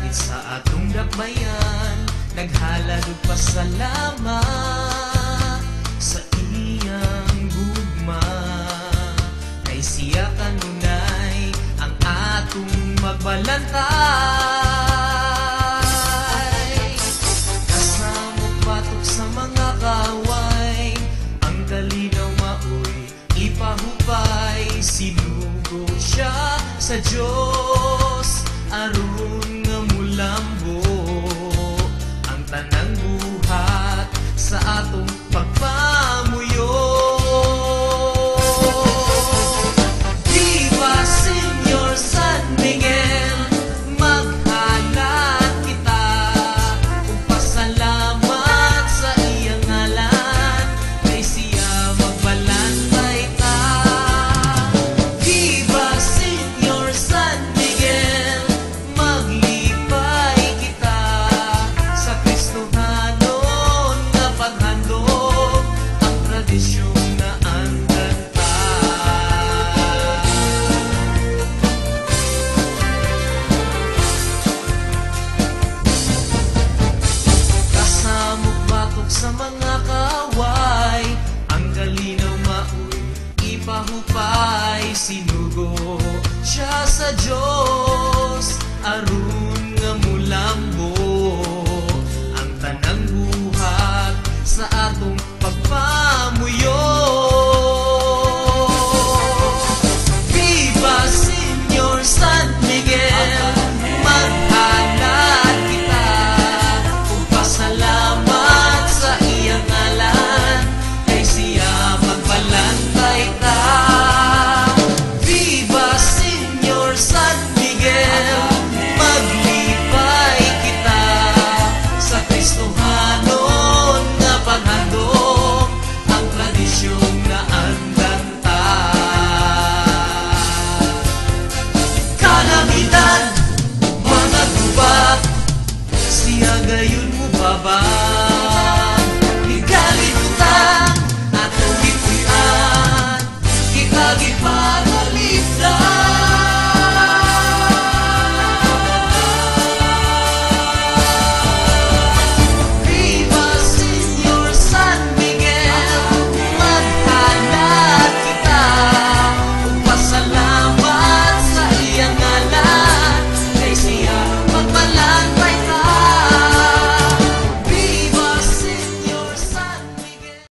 sa atong dakbayan, naghalad og pasalamat sa iyang gugma. Kay siya kanunay ang atong magbantay. Kasamok batok sa mga kaway, ang kalinaw maoy ipahupay. Sinugo siya sa Dios aron nga mulambo ang tanang buhat sa atong pagpamuyo. Viva Señor San Miguel, maghalad kita ug pasalamat sa iyang ngalan, kay siya magbalantay ta. Viva Señor San Miguel, maglipay kita sa Kristohanon nga paghandog, ang tradisyon na andanta. Kasamok batok sa mga kaway, ang kalinaw maoy ipahupay. Sinugo siya sa Dios aron nga mulambo ang tanang buhat sa atong pagpamuyo. Viva Señor San Miguel, maghalad kita ug pasalamat sa iyang ngalan, kay siya magbalantay ta. Viva Señor San Miguel, maglipay kita sa Kristohanon nga paghandog, ang tradisyon na andanta. Kalamidad, mga gubat, siya gayon mo baba.